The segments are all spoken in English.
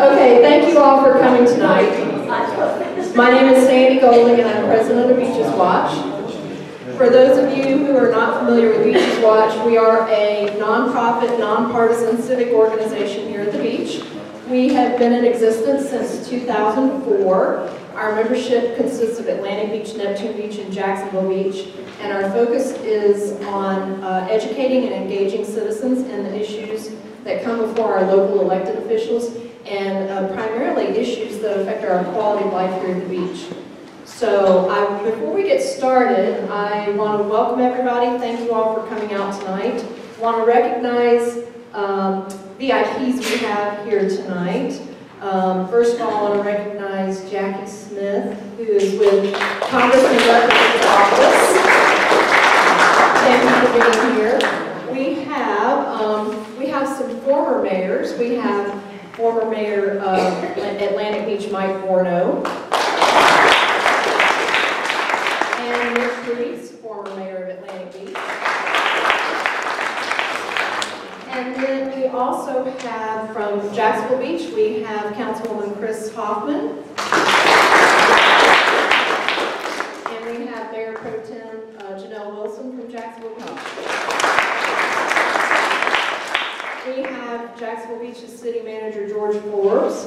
Okay, thank you all for coming tonight. My name is Sandy Golding and I'm president of Beaches Watch. For those of you who are not familiar with Beaches Watch, we are a nonprofit, nonpartisan civic organization here at the beach. We have been in existence since 2004. Our membership consists of Atlantic Beach, Neptune Beach, and Jacksonville Beach, and our focus is on educating and engaging citizens in the issues that come before our local elected officials, and primarily issues that affect our quality of life here at the beach. So before we get started, I want to welcome everybody. Thank you all for coming out tonight. I want to recognize VIPs we have here tonight. First of all, I want to recognize Jackie Smith, who is with Congressman Gulliford's office. Thank you for being here. We have some former mayors. We have former mayor of Atlantic Beach, Mike Borno, and Mitch Reese, former mayor of Atlantic Beach. And then we also have from Jacksonville Beach, we have Councilwoman Chris Hoffman. And we have Mayor Pro Tem Janelle Wilson from Jacksonville Beach. We have Jacksonville Beach's City Manager George Forbes.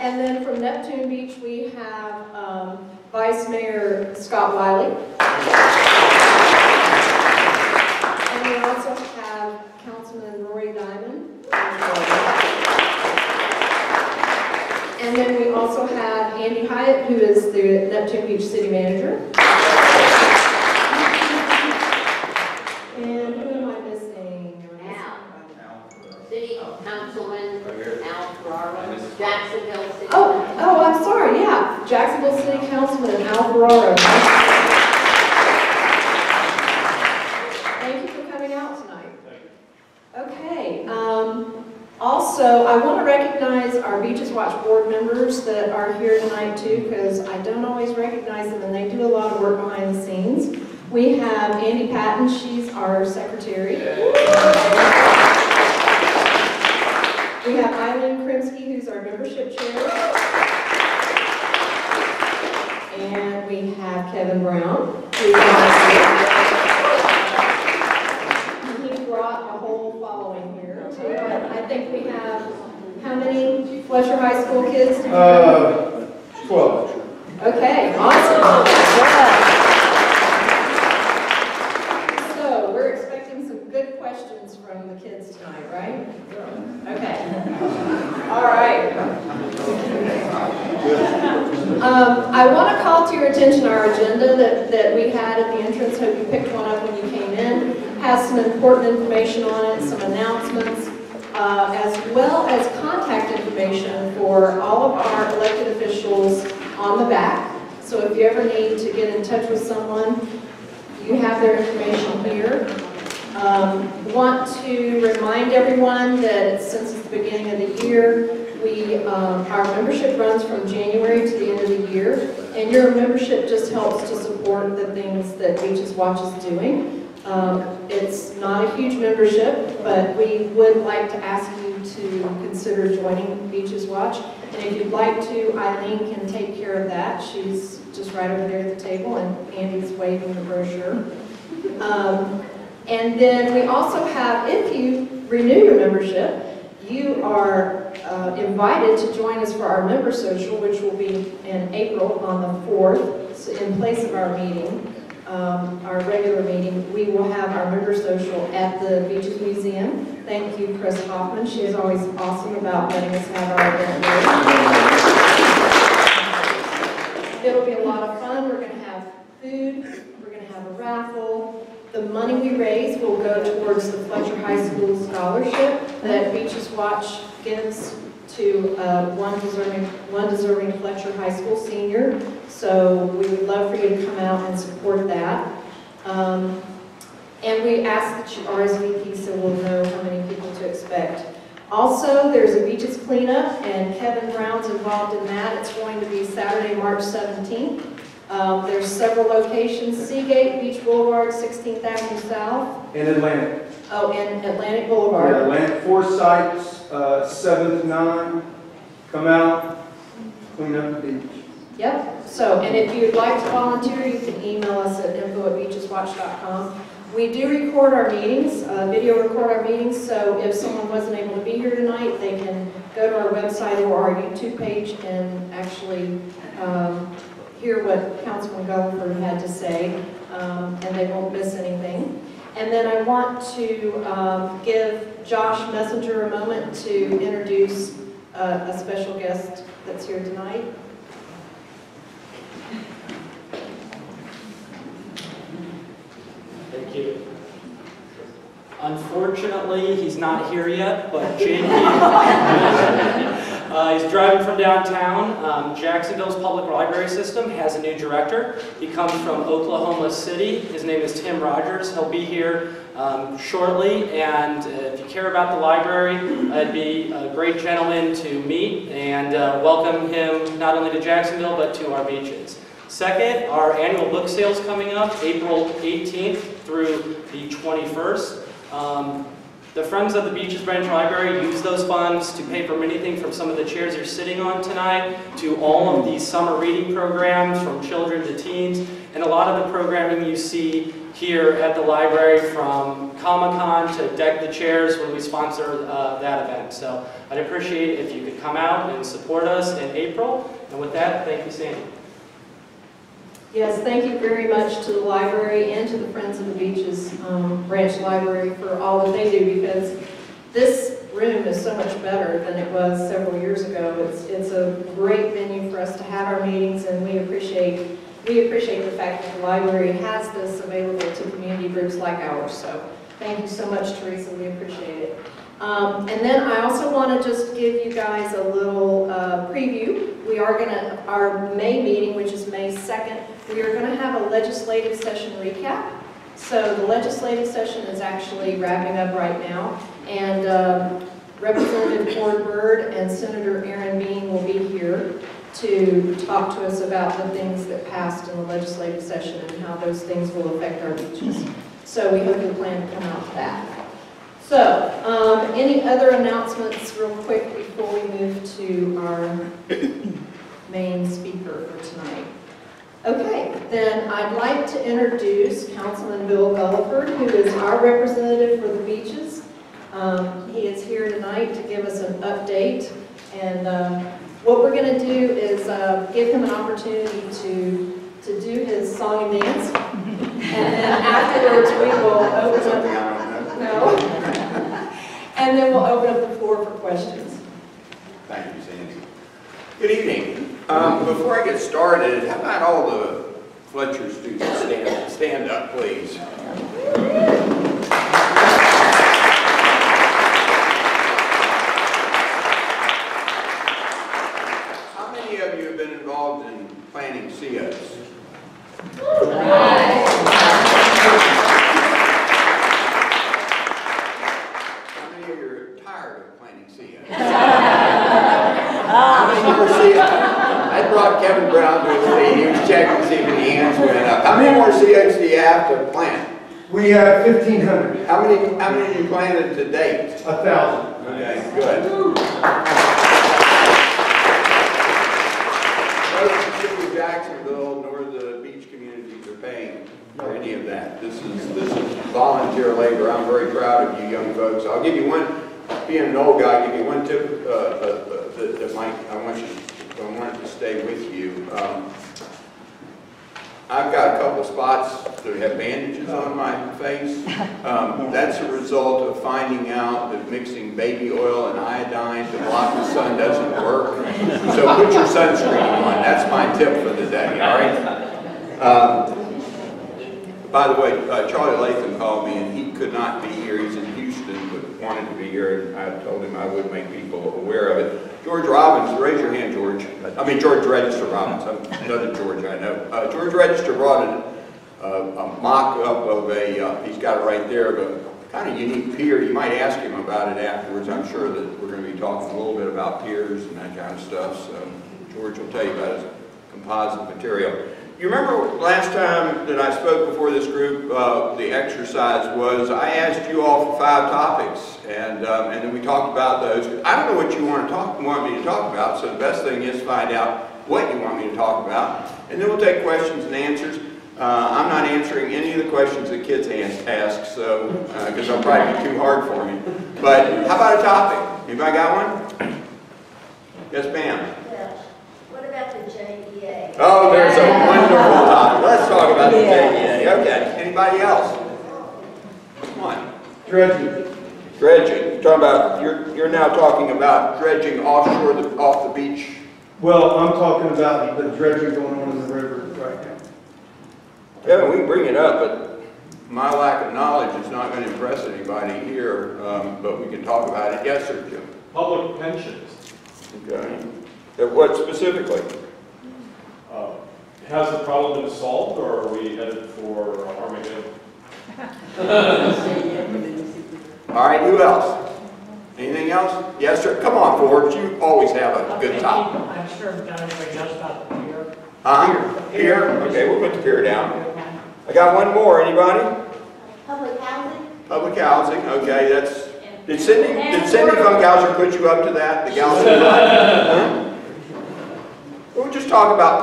And then from Neptune Beach, we have Vice Mayor Scott Wiley. And we also have Councilman Rory Diamond. And then we also have Andy Hyatt, who is the Neptune Beach City Manager. And who am I missing? City Councilman Al Ferraro, Jacksonville City. Oh, I'm sorry, yeah. Jacksonville City Councilman Al Ferraro. Thank you for coming out tonight. Okay. Also, I want to recognize our Beaches Watch board members that are here tonight too, because I don't always recognize them, and they do a lot of work behind the scenes. We have Andy Patton, she's our secretary. We have Eileen Krimsky, who's our membership chair. And we have Kevin Brown, who's he brought a whole following here too. I think we have, how many Fletcher High School kids? 12. Okay, awesome. Yeah. Good questions from the kids tonight, right? Okay. All right. I want to call to your attention our agenda that we had at the entrance. Hope you picked one up when you came in. Has some important information on it, some announcements, as well as contact information for all of our elected officials on the back. So if you ever need to get in touch with someone, you have their information here. Want to remind everyone that since it's the beginning of the year, our membership runs from January to the end of the year, and your membership just helps to support the things that Beaches Watch is doing. It's not a huge membership, but we would like to ask you to consider joining Beaches Watch. And if you'd like to, Eileen can take care of that. She's just right over there at the table, and Andy's waving the brochure. And then we also have, if you renew your membership, you are invited to join us for our member social, which will be in April on the 4th. So in place of our meeting, our regular meeting, we will have our member social at the Beaches Museum. Thank you, Chris Hoffman. She is always awesome about letting us have our event there. It'll be a lot of fun. We're going to have food. We're going to have a raffle. The money we raise will go towards the Fletcher High School scholarship that Beaches Watch gives to one deserving Fletcher High School senior. So we would love for you to come out and support that. And we ask that you RSVP so we'll know how many people to expect. Also, there's a beaches cleanup, and Kevin Brown's involved in that. It's going to be Saturday, March 17th. There's several locations: Seagate, Beach Boulevard, 16th Avenue South. In Atlantic. Oh, and Atlantic Boulevard. Yeah, Atlantic, 4 sites, 7th, 9. Come out, clean up the beach. Yep. So, and if you'd like to volunteer, you can email us at info@beacheswatch.com. We do record our meetings, video record our meetings, so if someone wasn't able to be here tonight, they can go to our website or our YouTube page and actually hear what Councilman Gulliford had to say, and they won't miss anything. And then I want to give Josh Messenger a moment to introduce a special guest that's here tonight. Thank you. Unfortunately, he's not here yet, but Jamie, he's driving from downtown. Jacksonville's public library system has a new director. He comes from Oklahoma City. His name is Tim Rogers. He'll be here shortly, and if you care about the library, it'd be a great gentleman to meet and welcome him not only to Jacksonville, but to our beaches. Second, our annual book sale's coming up, April 18th through the 21st. The Friends of the Beaches Branch Library use those funds to pay for anything from some of the chairs you're sitting on tonight to all of these summer reading programs from children to teens, and a lot of the programming you see here at the library, from Comic-Con to Deck the Chairs when we sponsor that event. So I'd appreciate it if you could come out and support us in April. And with that, thank you, Sandy. Yes, thank you very much to the library and to the Friends of the Beaches Branch Library for all that they do, because this room is so much better than it was several years ago. It's a great venue for us to have our meetings, and we appreciate the fact that the library has this available to community groups like ours. So thank you so much, Teresa. We appreciate it. And then I also want to just give you guys a little preview. We are going to, our May meeting, which is May 2nd, we are going to have a legislative session recap. So the legislative session is actually wrapping up right now, and Representative Ford Bird and Senator Aaron Bean will be here to talk to us about the things that passed in the legislative session and how those things will affect our beaches. So we hope you plan to come out to that. So, any other announcements real quick before we move to our main speaker for tonight? Okay, then I'd like to introduce Councilman Bill Gulliford, who is our representative for the beaches. He is here tonight to give us an update, and what we're going to do is give him an opportunity to do his song and dance, and then afterwards we will open up. No. And then we'll open up the floor for questions. Thank you, Sandy. Good evening. Before I get started, how about all the Fletcher students stand up, please? How many of you have been involved in planning COs? I brought Kevin Brown to the lead. He was checking to see if any hands went up. How many more COs do you have to plant? We have 1,500. How many have you planted to date? 1,000. Okay, good. Neither the city of Jacksonville nor the beach communities are paying for any of that. This is volunteer labor. I'm very proud of you young folks. I'll give you one. Being an old guy, I'll give you one tip that I want it to stay with you. I've got a couple of spots that have bandages on my face. That's a result of finding out that mixing baby oil and iodine to block the sun doesn't work. So put your sunscreen on. That's my tip for the day, all right? By the way, Charlie Latham called me, and he could not be here. He's in Houston, but wanted to be here, and I told him I would make people aware of it. George Robbins, raise your hand, George. I mean, George Register Robbins. Another George I know. George Register brought a mock-up of a, he's got it right there, of a kind of unique pier. You might ask him about it afterwards. I'm sure that we're going to be talking a little bit about piers and that kind of stuff, so George will tell you about his composite material. You remember last time that I spoke before this group, the exercise was I asked you all for 5 topics, and then we talked about those. I don't know what you want me to talk about, so the best thing is find out what you want me to talk about, and then we'll take questions and answers. I'm not answering any of the questions that kids ask, so because they'll probably be too hard for me. But how about a topic? Anybody got one? Yes, ma'am. What about the JEA? Oh, there's a wonderful topic. Let's talk about the JEA. Okay. Anybody else? Come on. Dredging. Dredging. You're talking about. You're now talking about dredging offshore, off the beach. Well, I'm talking about the dredging going on in the river right now. Yeah, we can bring it up, but my lack of knowledge is not going to impress anybody here. But we can talk about it. Yes, sir, Jim. Public pensions. Okay. What specifically? Has the problem been solved, or are we headed for Armageddon? All right, who else? Anything else? Yes, sir. Come on, Ford. You always have a good topic. I'm sure we've got everybody else about the pier. Pier? Okay, we'll put the pier down. I got one more. Anybody? Public housing? Public housing. Okay, that's. Did Cindy from Councilor put you up to that? The Councilor? We'll just talk about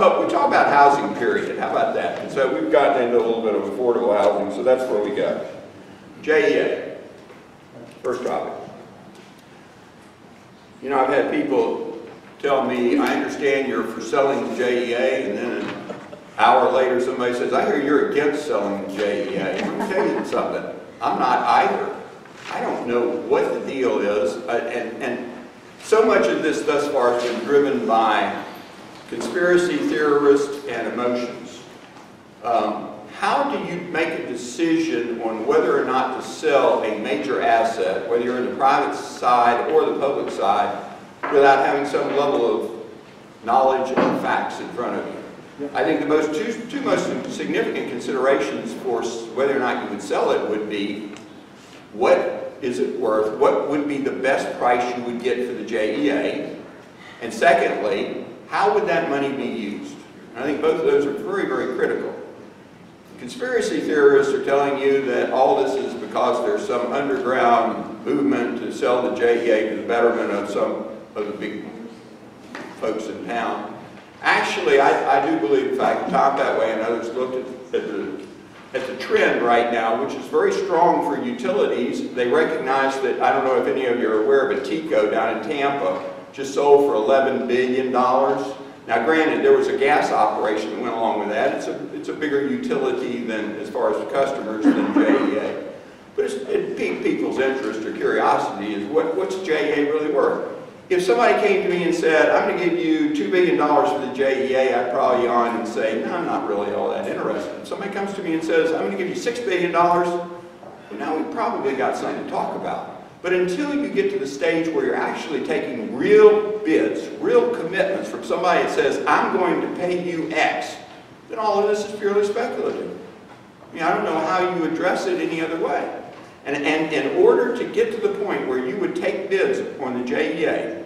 housing, period. How about that? And so we've gotten into a little bit of affordable housing, so that's where we go. JEA. First topic. You know, I've had people tell me, I understand you're for selling the JEA, and then an hour later somebody says, I hear you're against selling the JEA. Let me tell you something. I'm not either. I don't know what the deal is, and so much of this thus far has been driven by conspiracy theorists and emotions. How do you make a decision on whether or not to sell a major asset, whether you're in the private side or the public side, without having some level of knowledge and facts in front of you? I think the two most significant considerations for whether or not you would sell it would be, what is it worth? What would be the best price you would get for the JEA? And secondly, how would that money be used? And I think both of those are very, very critical. Conspiracy theorists are telling you that all this is because there's some underground movement to sell the JEA to the betterment of some of the big folks in town. Actually, I do believe, in fact, Tom that way and others looked at the trend right now, which is very strong for utilities. They recognize that, I don't know if any of you are aware, but TECO down in Tampa just sold for $11 billion. Now, granted, there was a gas operation that went along with that. It's a bigger utility than, as far as the customers, than JEA. But it piqued people's interest or curiosity is what's JEA really worth? If somebody came to me and said, I'm going to give you $2 billion for the JEA, I'd probably yawn and say, no, I'm not really all that interested. If somebody comes to me and says, I'm going to give you $6 billion, well, now we've probably got something to talk about. But until you get to the stage where you're actually taking real bids, real commitments from somebody that says, I'm going to pay you X, then all of this is purely speculative. I mean, I don't know how you address it any other way. And in order to get to the point where you would take bids on the JEA,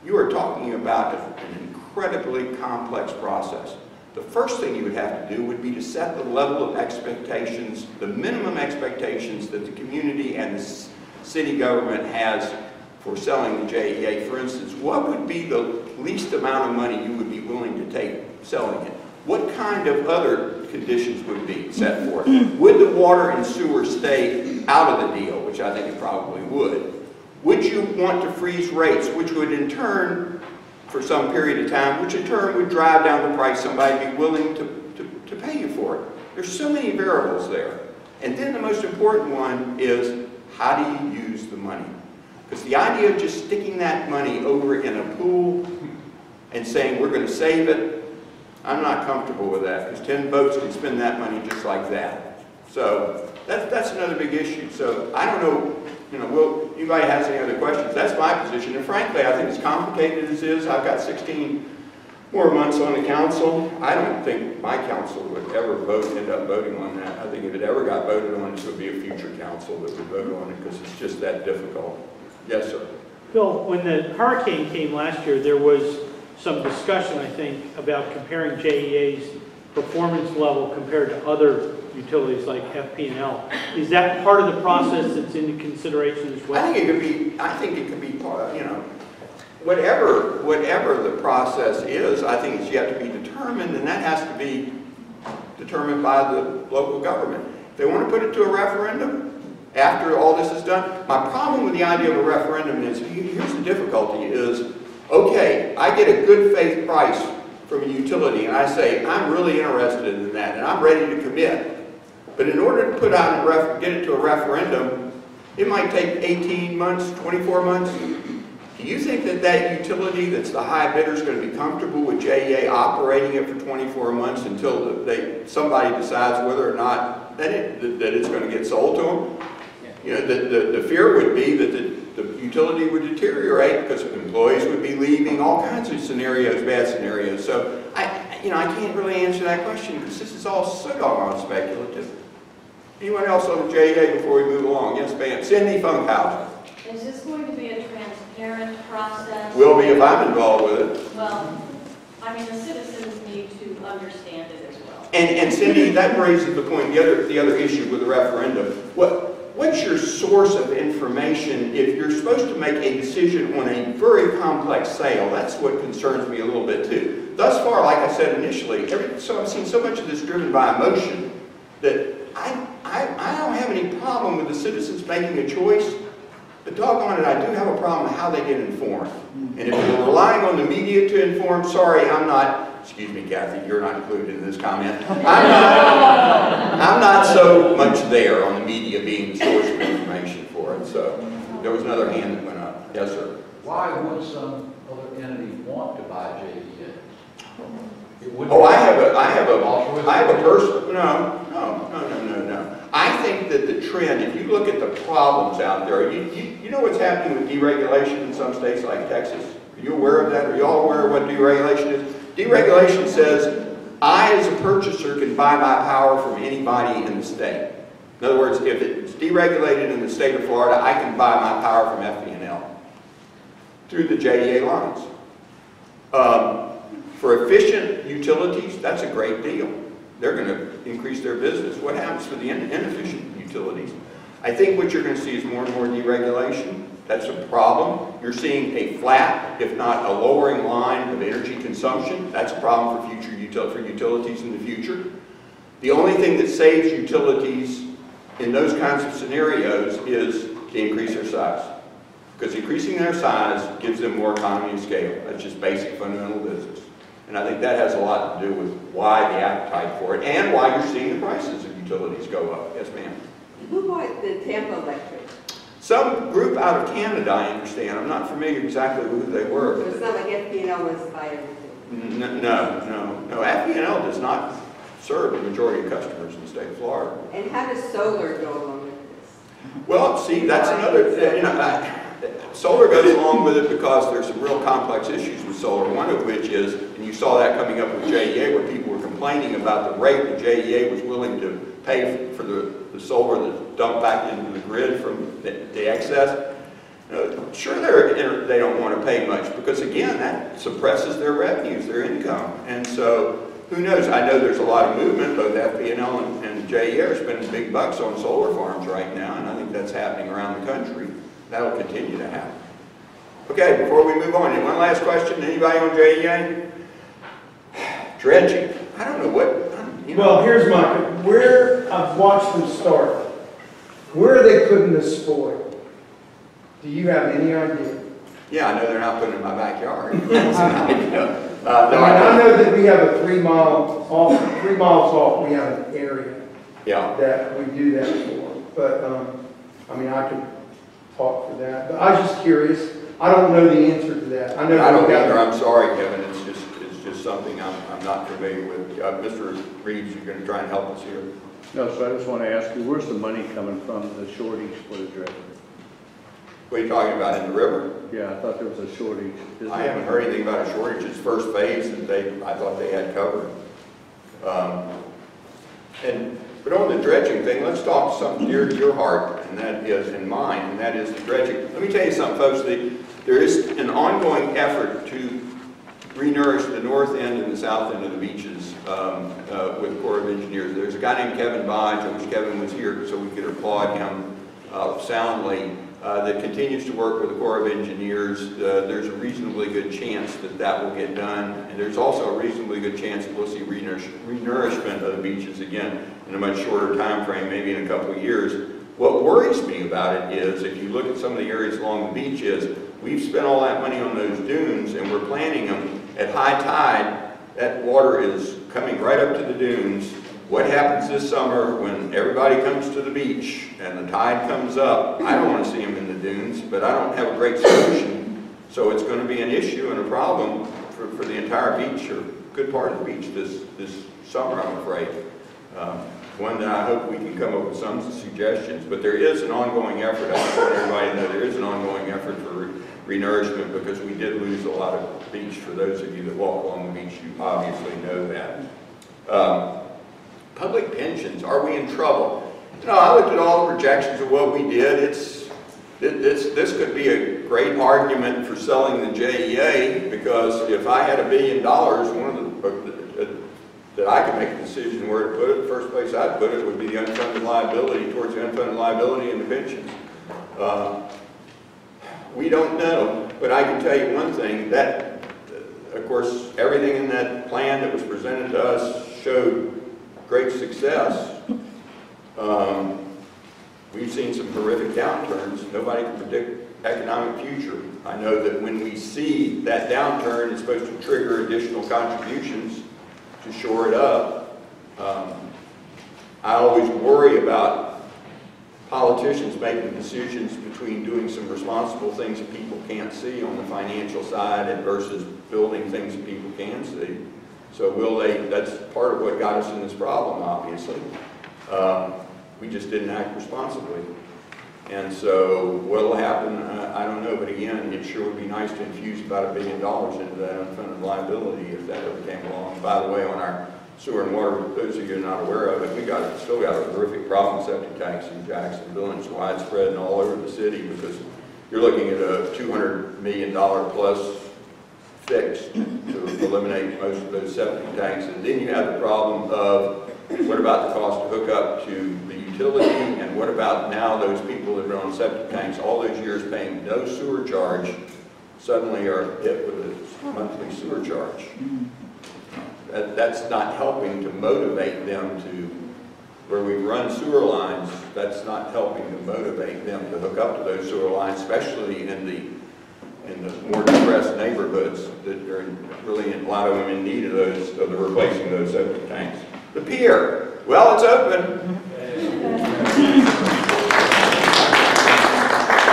you are talking about an incredibly complex process. The first thing you would have to do would be to set the level of expectations, the minimum expectations that the community and the city government has for selling the JEA. For instance, what would be the least amount of money you would be willing to take selling it? What kind of other conditions would be set for it? Would the water and sewer stay out of the deal, which I think it probably would? Would you want to freeze rates, which would in turn, for some period of time, which in turn would drive down the price somebody would be willing to pay you for it? There's so many variables there. And then the most important one is, how do you use the money? Because the idea of just sticking that money over in a pool and saying we're going to save it, I'm not comfortable with that, because 10 boats can spend that money just like that. So that's another big issue. So I don't know, anybody has any other questions? That's my position. And frankly, I think as complicated as it is, I've got 16 more months on the council. I don't think my council would ever end up voting on that. I think if it ever got voted on, it would be a future council that would vote on it, because it's just that difficult. Yes, sir. Bill, when the hurricane came last year, there was some discussion, I think, about comparing JEAs performance level compared to other utilities like FP&L. Is that part of the process that's into consideration as well? I think it could be part of, you know, whatever the process is, I think it's yet to be determined, and that has to be determined by the local government. If they want to put it to a referendum after all this is done, my problem with the idea of a referendum is, here's the difficulty is, okay, I get a good faith price from a utility, and I say, I'm really interested in that, and I'm ready to commit. But in order to put out get it to a referendum, it might take 18 months, 24 months. Do you think that that utility that's the high bidder is going to be comfortable with JEA operating it for 24 months until somebody decides whether or not that it's going to get sold to them? You know, the fear would be that the utility would deteriorate because employees would be leaving, all kinds of scenarios, bad scenarios. So I can't really answer that question because this is all so doggone speculative. Anyone else on the JEA before we move along? Yes, ma'am. Cindy Funkhauser. Is this going to be a transparent process? Will be if I'm involved with it. Well, I mean, the citizens need to understand it as well. And Cindy, that raises the point, the other issue with the referendum. What's your source of information if you're supposed to make a decision on a very complex sale? That's what concerns me a little bit too. Thus far, like I said initially, so I've seen so much of this driven by emotion that I don't have any problem with the citizens making a choice, but doggone it, I do have a problem with how they get informed. And if you're relying on the media to inform, sorry, I'm not, excuse me, Kathy, you're not included in this comment. I'm not so much there on the media being the source of information for it. So there was another hand that went up. Yes, sir. Why would some other entity want to buy JEA? Oh, I have a person. No. I think that the trend, if you look at the problems out there, you know what's happening with deregulation in some states like Texas? Are you aware of that? Are you all aware of what deregulation is? Deregulation says, I as a purchaser can buy my power from anybody in the state. In other words, if it's deregulated in the state of Florida, I can buy my power from FP&L through the JEA lines. For efficient utilities, that's a great deal. They're going to increase their business. What happens for the inefficient utilities? I think what you're going to see is more and more deregulation. That's a problem. You're seeing a flat, if not a lowering line of energy consumption. That's a problem for utilities in the future. The only thing that saves utilities in those kinds of scenarios is to increase their size. Because increasing their size gives them more economy of scale. That's just basic fundamental business. And I think that has a lot to do with why the appetite for it and why you're seeing the prices of utilities go up. Yes, ma'am. Who bought the Tampa Electric? Some group out of Canada, I understand. I'm not familiar exactly who they were. It's not like FP&L was by everything. No. FP&L does not serve the majority of customers in the state of Florida. And how does solar go along with this? Well, see, that's another, solar goes along with it because there's some real complex issues with solar, one of which is, and you saw that coming up with JEA, where people were complaining about the rate that JEA was willing to pay for the solar that's dumped back into the grid from the excess. Sure, they don't want to pay much because, again, that suppresses their revenues, their income. And so, who knows? I know there's a lot of movement, both FP&L and JEA are spending big bucks on solar farms right now, and I think that's happening around the country. That'll continue to happen. Okay, before we move on, one last question. Anybody on JEA? Dredging. I don't know what, Well, here's where I've watched them start. Where are they putting this spoil? Do you have any idea? Yeah, I know they're not putting it in my backyard. I know that we have a 3 miles off, we have an area that we do that for. But, I could talk for that. But I was just curious. I don't know the answer to that. I don't either. I'm sorry, Kevin. It's just something I'm not familiar with. Mr. Reeves, you're going to try and help us here. No, so I just want to ask you, where's the money coming from, the shortage for the dredging? What are you talking about, in the river? Yeah, I thought there was a shortage. I haven't heard anything about a shortage. It's first phase that I thought they had covered. But on the dredging thing, let's talk something dear to your heart, and that is, and mine, and that is the dredging. Let me tell you something, folks. There is an ongoing effort to re-nourish the north end and the south end of the beaches with the Corps of Engineers. There's a guy named Kevin Bodge. I wish Kevin was here so we could applaud him soundly, that continues to work with the Corps of Engineers. There's a reasonably good chance that that will get done, and there's also a reasonably good chance that we'll see re-nourishment of the beaches again in a much shorter time frame, maybe in a couple of years. What worries me about it is, if you look at some of the areas along the beach, is we've spent all that money on those dunes and we're planting them at high tide. That water is coming right up to the dunes. What happens this summer when everybody comes to the beach and the tide comes up? I don't want to see them in the dunes, but I don't have a great solution. So it's going to be an issue and a problem for the entire beach, or a good part of the beach this summer, I'm afraid. One that I hope we can come up with some suggestions, but there is an ongoing effort. I just want everybody to know there is an ongoing effort for re-nourishment, because we did lose a lot of beach. For those of you that walk along the beach, you obviously know that. Public pensions, are we in trouble? You know, I looked at all the projections of what we did. This could be a great argument for selling the JEA, because if I had $1 billion, one of the that I could make a decision where to put it, the first place I'd put it would be the unfunded liability, towards the unfunded liability and the pensions. We don't know, but I can tell you one thing, that, of course, everything in that plan that was presented to us showed great success. We've seen some horrific downturns. Nobody can predict economic future. I know that when we see that downturn, it's supposed to trigger additional contributions to shore it up. I always worry about politicians making decisions between doing some responsible things that people can't see on the financial side and versus building things that people can see. So that's part of what got us in this problem, obviously. We just didn't act responsibly. And so what'll happen, I don't know, but again, it sure would be nice to infuse about $1 billion into that unfunded liability if that ever came along. By the way, on our sewer and water, those of you who are not aware of it, we still got a horrific problem with septic tanks in Jacksonville, and it's widespread and all over the city, because you're looking at a $200 million plus fix to eliminate most of those septic tanks. And then you have the problem of, what about the cost to hook up to the utility, and what about now those people that are on septic tanks all those years paying no sewer charge suddenly are hit with a monthly sewer charge? That's not helping to motivate them to, where we run sewer lines, that's not helping to motivate them to hook up to those sewer lines, especially in the more depressed neighborhoods that are really, a lot of them in need of the replacing those septic tanks. The pier, well, it's open.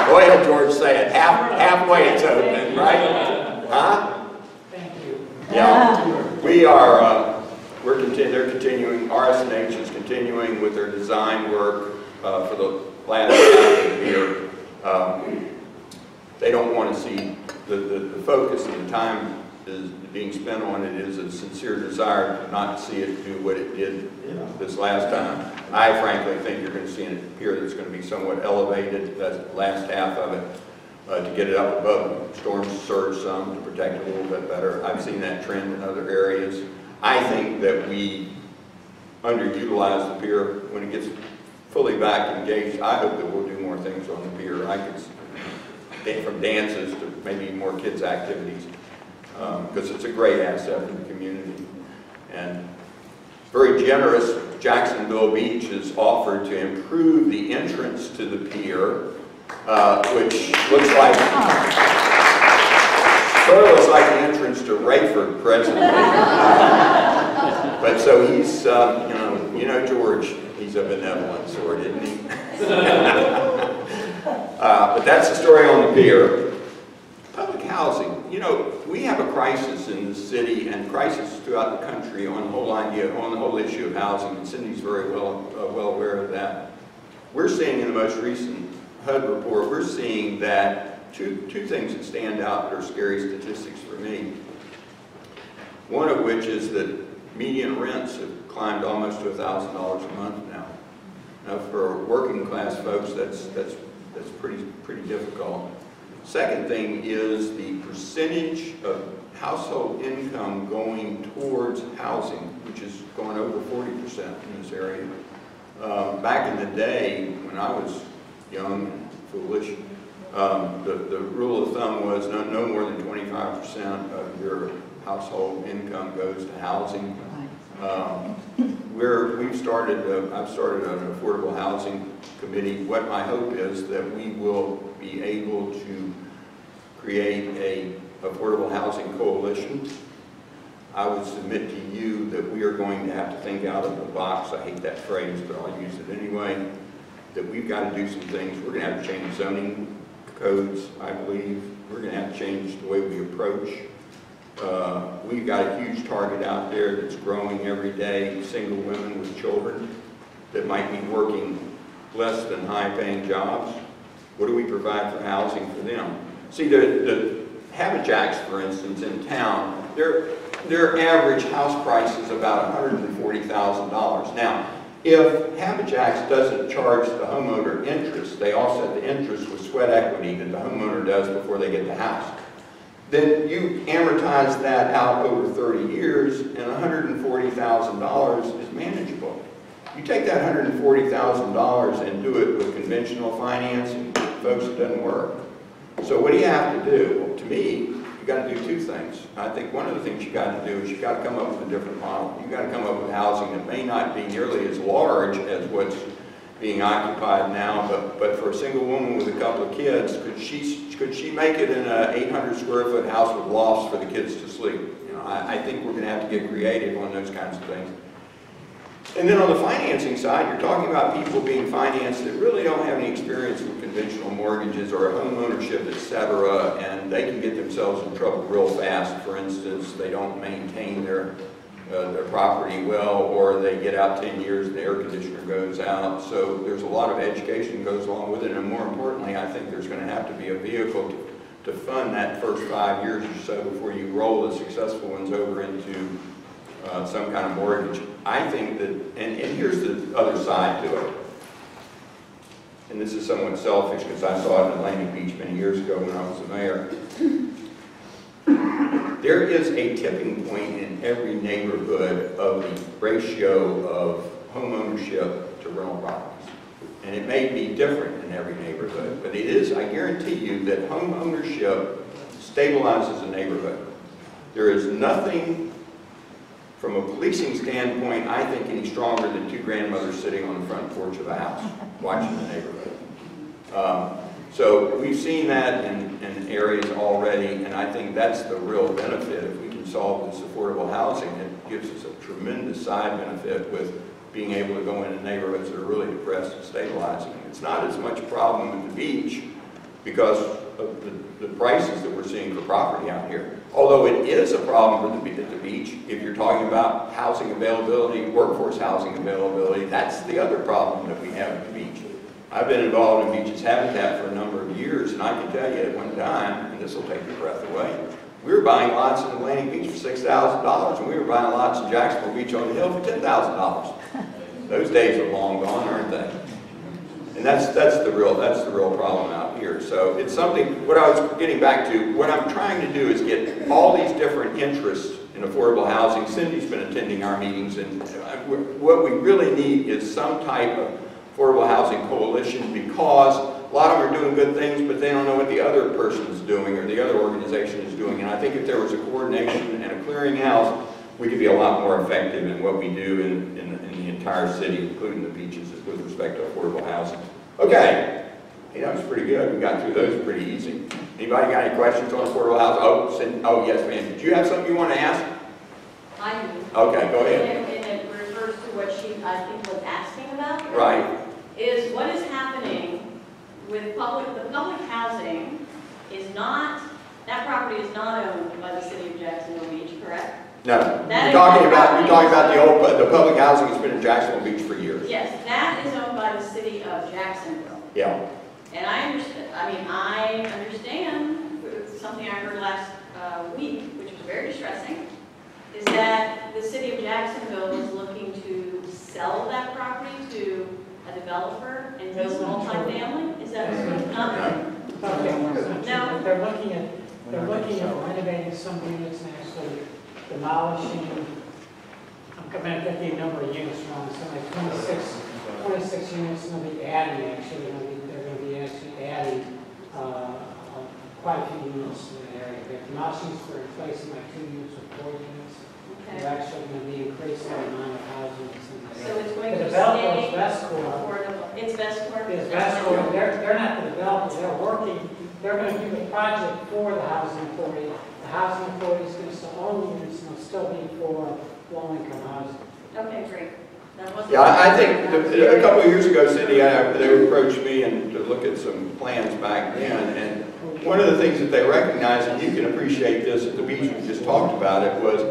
Boy, George say it, halfway it's open, right? Huh? Thank you. Yeah, we are, they're continuing, RS&H is continuing with their design work for the last half of the pier. They don't want to see, the focus and the time is being spent on it is a sincere desire not to see it do what it did this last time. I frankly think you're going to see a pier that's going to be somewhat elevated, that last half of it, to get it up above storm surge some, to protect it a little bit better. I've seen that trend in other areas. I think that we underutilize the pier. When it gets fully back engaged, I hope that we'll do more things on the pier. I could, from dances to maybe more kids' activities, because it's a great asset for the community. And very generous, Jacksonville Beach has offered to improve the entrance to the pier, which looks like, sort of looks like the entrance to Rayford presently. But so he's, you know George, he's a benevolent sort, isn't he? But that's the story on the pier. Public housing. You know, we have a crisis in the city and crisis throughout the country on the whole idea, on the whole issue of housing, and Cindy's very well aware of that. We're seeing in the most recent HUD report, we're seeing that two things that stand out that are scary statistics for me. One of which is that median rents have climbed almost to $1,000 a month now. Now, for working class folks, that's pretty difficult. Second thing is the percentage of household income going towards housing, which is going over 40% in this area. Back in the day, when I was young and foolish, the rule of thumb was no more than 25% of your household income goes to housing. I've started an affordable housing committee. What my hope is that we will be able to create a affordable housing coalition. I would submit to you that we are going to have to think out of the box. I hate that phrase, but I'll use it anyway. That we've got to do some things. We're going to have to change zoning codes, I believe. We're going to have to change the way we approach. We've got a huge target out there that's growing every day, single women with children that might be working less than high-paying jobs. What do we provide for housing for them? See, the Habijacks, for instance, in town, their average house price is about $140,000. Now, if Habijacks doesn't charge the homeowner interest, they offset the interest with sweat equity that the homeowner does before they get the house. Then you amortize that out over 30 years, and $140,000 is manageable. You take that $140,000 and do it with conventional financing, folks, it doesn't work. So what do you have to do? Well, to me, you got to do two things. I think one of the things you got to do is you got to come up with a different model. You got to come up with housing that may not be nearly as large as what's being occupied now, but for a single woman with a couple of kids, could she make it in an 800 square foot house with lofts for the kids to sleep? You know, I think we're going to have to get creative on those kinds of things. And then on the financing side, you're talking about people being financed that really don't have any experience with conventional mortgages or home ownership, et cetera, and they can get themselves in trouble real fast. For instance, they don't maintain their property well, or they get out 10 years and the air conditioner goes out. So there's a lot of education that goes along with it, and more importantly, I think there's going to have to be a vehicle to fund that first 5 years or so before you roll the successful ones over into some kind of mortgage. I think that, and here's the other side to it, and this is somewhat selfish because I saw it in Atlantic Beach many years ago when I was the mayor. There is a tipping point in every neighborhood of the ratio of home ownership to rental properties. And it may be different in every neighborhood, but it is, I guarantee you, that home ownership stabilizes a neighborhood. There is nothing, from a policing standpoint, I think any stronger than two grandmothers sitting on the front porch of a house watching the neighborhood. So we've seen that in areas already, and I think that's the real benefit. If we can solve this affordable housing, it gives us a tremendous side benefit with being able to go into neighborhoods that are really depressed and stabilizing. It's not as much a problem with the beach because of the prices that we're seeing for property out here. Although it is a problem at the beach, if you're talking about housing availability, workforce housing availability, that's the other problem that we have at the beach. I've been involved in Beaches Habitat for a number of years, and I can tell you at one time, and this will take your breath away, we were buying lots in Atlantic Beach for $6,000, and we were buying lots in Jacksonville Beach on the Hill for $10,000. Those days are long gone, aren't they? And that's the real problem out here. So it's something, what I was getting back to, what I'm trying to do is get all these different interests in affordable housing. Cindy's been attending our meetings, and what we really need is some type of affordable housing coalition, because a lot of them are doing good things, but they don't know what the other person is doing or the other organization is doing. And I think if there was a coordination and a clearinghouse, we could be a lot more effective in what we do in the entire city, including the beaches, with respect to affordable housing. Okay, hey, that was pretty good. We got through those pretty easy. Anybody got any questions on affordable housing? Oh, yes, ma'am. Did you have something you want to ask? I do. Okay, go ahead. And it refers to what she, I think, was asking about. Right. Is what is happening with the public housing is not, that property is not owned by the city of Jacksonville Beach, correct? No, you're talking about the public housing that's been in Jacksonville Beach for years. Yes, that is owned by the city of Jacksonville. Yeah. And I understand, something I heard last week, which was very distressing, is that the city of Jacksonville is looking to sell that property to a developer and build multifamily. Is that no? No, they're looking at They're looking at renovating some units and actually demolishing, I'm going to get the number of units wrong, so like 26 units, and they'll be adding, actually, they're going to be actually adding quite a few units in the area. They're demolishing, they're replacing like 2 units with 4 units. Okay. They're actually going to be increasing the amount of housing that's in the area. So it's going The to developer's stay Vestcor. affordable. It's Vestcor? Yes, Vestcor, they're not the developer, they're working, they're going to do the project for the housing authority. The housing authority is going to still own units and it'll still be for low-income housing. Okay, great. That wasn't- Yeah, I think a couple of years ago, Cindy, they approached me and to look at some plans back then, and one of the things that they recognized, and you can appreciate this at the beach, we just talked about it, was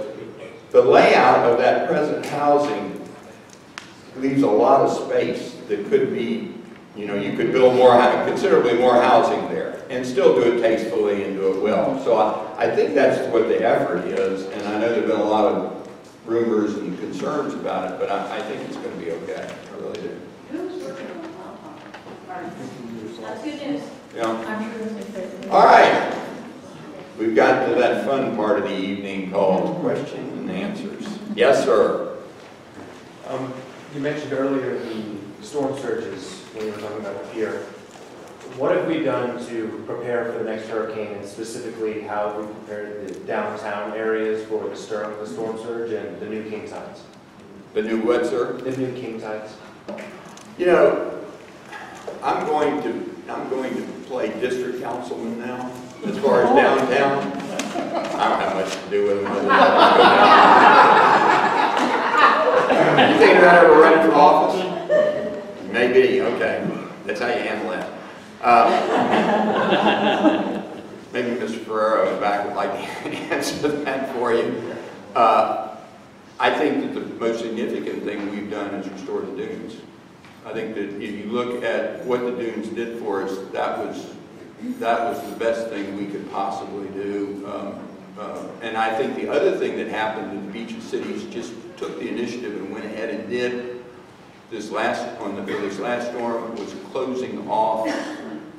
the layout of that present housing leaves a lot of space that could be, you know, you could build more, considerably more housing there and still do it tastefully and do it well. So I think that's what the effort is, and I know there have been a lot of rumors and concerns about it, but I think it's going to be okay. I really do. Who's working on that? That's good news. Yeah. I'm sure it's good. All right. We've got to that fun part of the evening called questions and answers. Yes, sir. You mentioned earlier the storm surges when you were talking about the pier. What have we done to prepare for the next hurricane, and specifically how have we prepared the downtown areas for the storm surge and the new king tides? The new what, sir? The new king tides. You know, I'm going to play district councilman now, as far as downtown. I don't have much to do with them. You thinking about ever running for office? Maybe, okay. That's how you handle that. Maybe Mr. Ferrero in the back would like to answer that for you. I think that the most significant thing we've done is restore the dunes. I think that if you look at what the dunes did for us, that was the best thing we could possibly do. And I think the other thing that happened in the beaches cities just took the initiative and went ahead and did this last storm was closing off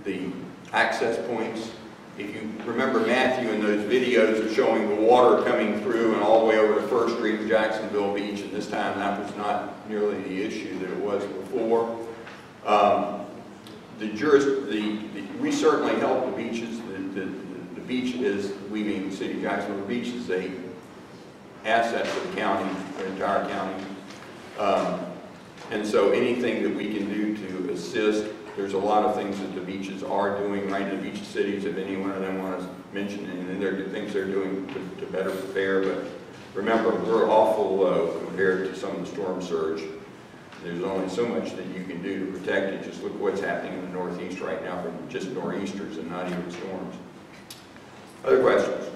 the access points. If you remember Matthew in those videos of showing the water coming through and all the way over to 1st Street in Jacksonville Beach, and this time that was not nearly the issue that it was before. We certainly help the beaches. The beach is, we mean the city of Jacksonville, the beach is a asset for the county, the entire county. And so anything that we can do to assist, there's a lot of things that the beaches are doing right in the beach cities, if any one of them want to mention, and there are things they're doing to better prepare. But remember, we're awful low compared to some of the storm surge. There's only so much that you can do to protect it. Just look what's happening in the Northeast right now from just nor'easters and not even storms. Other questions?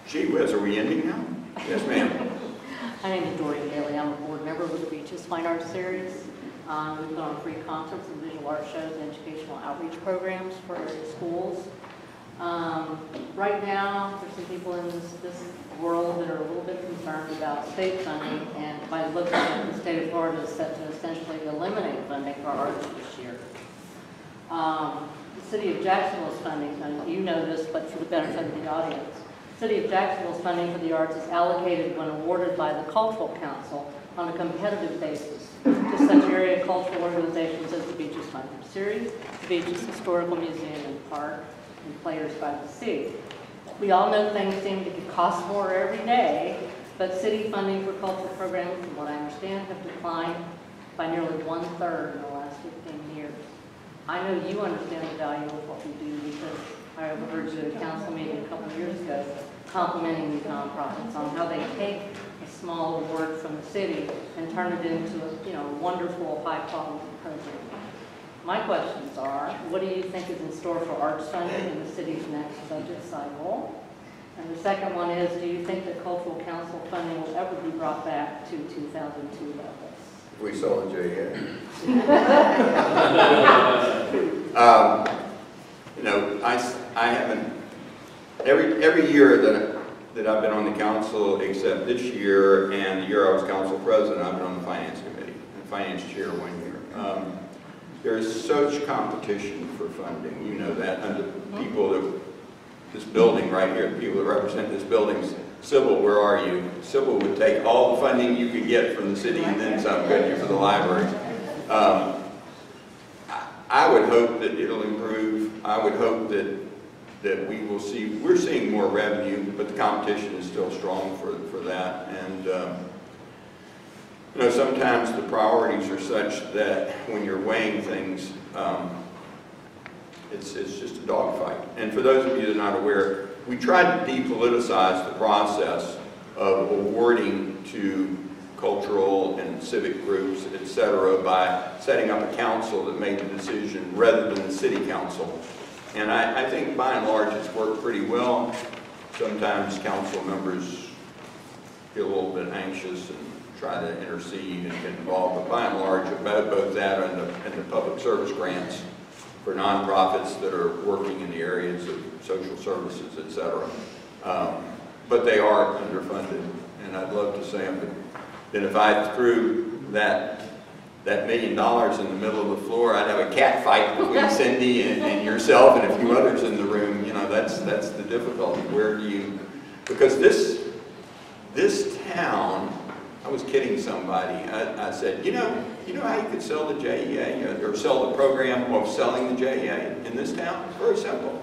Gee whiz, are we ending now? Yes, ma'am. My name is Dory Daly. I'm a board member with the Beaches Fine Arts Series. We put on free concerts and visual art shows and educational outreach programs for area schools. Right now, there's some people in this world that are a little bit concerned about state funding, and by looking at the state of Florida is set to essentially eliminate funding for arts this year. The City of Jacksonville's funding, and you know this, but for the benefit of the audience, City of Jacksonville's funding for the arts is allocated when awarded by the Cultural Council on a competitive basis to such area cultural organizations as the Beaches Fine Arts Series, the Beaches Historical Museum and Park, and Players by the Sea. We all know things seem to cost more every day, but city funding for cultural programs, from what I understand, have declined by nearly 1/3 in the last 15 years. I know you understand the value of what we do because I overheard you at a council meeting a couple of years ago complimenting these nonprofits on how they take a small award from the city and turn it into a wonderful, high-quality program. My questions are, what do you think is in store for arts funding in the city's next budget cycle? And the second one is, do you think that Cultural Council funding will ever be brought back to 2002 levels? We saw the I haven't, every year that I've been on the council, except this year and the year I was council president, I've been on the finance committee, and finance chair 1 year. There is such competition for funding, you know that, and the people that this building right here, the people that represent this building, Sybil, where are you? Sybil would take all the funding you could get from the city and then some, couldn't you, for the library. I would hope that it'll improve. I would hope that we will see, we're seeing more revenue, but the competition is still strong for that. And you know, sometimes the priorities are such that when you're weighing things, it's just a dogfight. And for those of you that are not aware, we tried to depoliticize the process of awarding to cultural and civic groups, etc., by setting up a council that made the decision rather than the city council. And I think by and large it's worked pretty well. Sometimes council members get a little bit anxious and try to intercede and get involved, but by and large, both that and the public service grants for nonprofits that are working in the areas of social services, etc. But they are underfunded, and I'd love to say that if I threw that $1 million in the middle of the floor, I'd have a cat fight between Cindy and yourself and a few others in the room. You know, that's the difficulty. Where do you? Because this town. I was kidding somebody. I said, you know how you could sell the JEA or sell the program of selling the JEA in this town? It's very simple.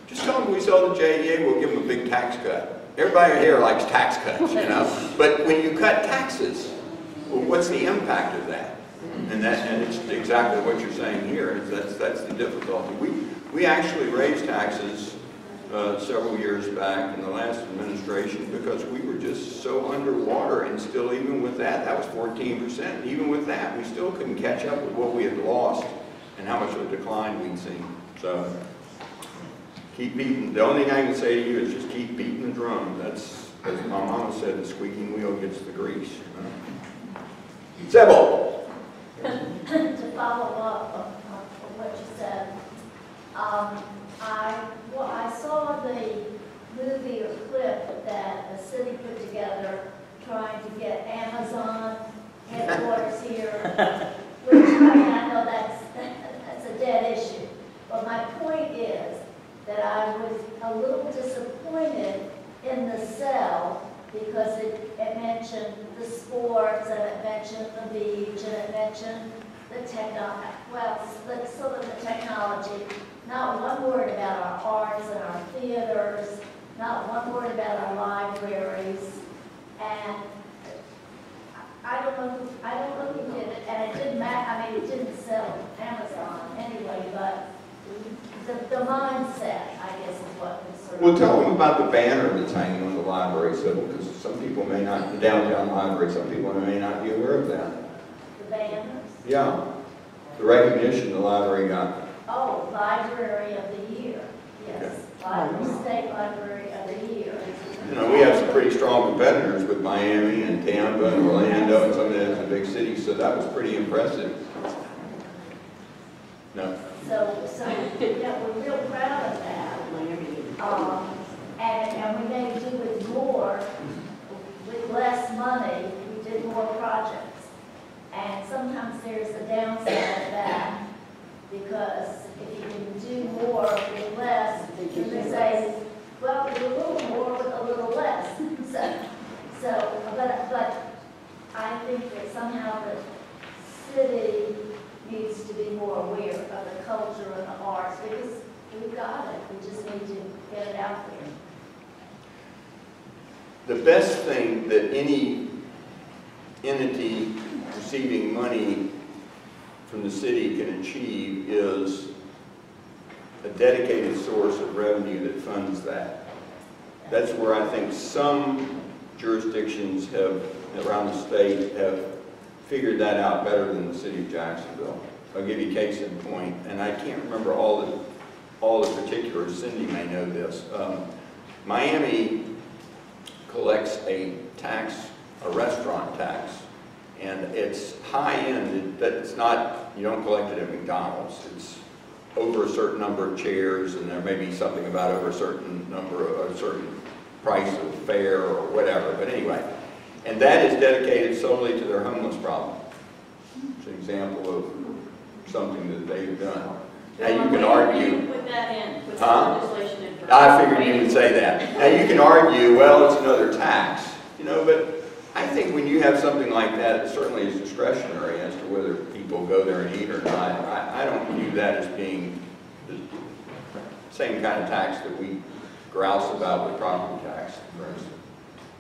Just tell them we sell the JEA, we'll give them a big tax cut. Everybody here likes tax cuts, you know. But when you cut taxes, well, what's the impact of that? And it's exactly what you're saying here. That's the difficulty. We actually raised taxes several years back in the last administration because we were just so underwater, and still, even with that was 14%. Even with that, we still couldn't catch up with what we had lost and how much of a decline we'd seen. So keep beating. The only thing I can say to you is just keep beating the drum. That's, as my mama said, the squeaking wheel gets the grease. Sybil. To follow up on what you said, I saw the movie or clip that the city put together trying to get Amazon headquarters here, which I know that's a dead issue. But my point is that I was a little disappointed in the sell because it mentioned the sports, and it mentioned the beach, and it mentioned the some of the technology. Not one word about our arts and our theaters, not one word about our libraries, and I don't know who did it, and it didn't matter. I mean, it didn't sell Amazon anyway, but the mindset, I guess, is what concerns me. Well, tell them about the banner that's hanging on the library, because some people may not, the downtown library, some people may not be aware of that. The banners? Yeah, the recognition the library got. Oh, Library of the Year, yes. Okay. State Library of the Year. You know, we have some pretty strong competitors with Miami and Tampa and Orlando and some of the big cities, so that was pretty impressive. No. So yeah, we're real proud of that. And we may do with more, with less money, we did more projects. And sometimes there's a downside of that, because if you can do more with less, you can say, well, do a little more with a little less. But I think that somehow the city needs to be more aware of the culture and the arts, because we've got it. We just need to get it out there. The best thing that any entity receiving money from the city can achieve is a dedicated source of revenue that funds that. That's where I think some jurisdictions around the state have figured that out better than the city of Jacksonville. I'll give you a case in point, and I can't remember all the particulars. Cindy may know this. Miami collects a restaurant tax, and it's high-end. It's not, you don't collect it at McDonald's. It's over a certain number of chairs, and there may be something about over a certain price of fare or whatever. But anyway, and that is dedicated solely to their homeless problem. It's an example of something that they've done. Now you can argue. Put that in, put Huh? that legislation in. For I figured you would say that. Now you can argue, well, it's another tax, you know, but I think when you have something like that, it certainly is discretionary as to whether people go there and eat or not. I don't view that as being the same kind of tax that we grouse about with property tax, for instance.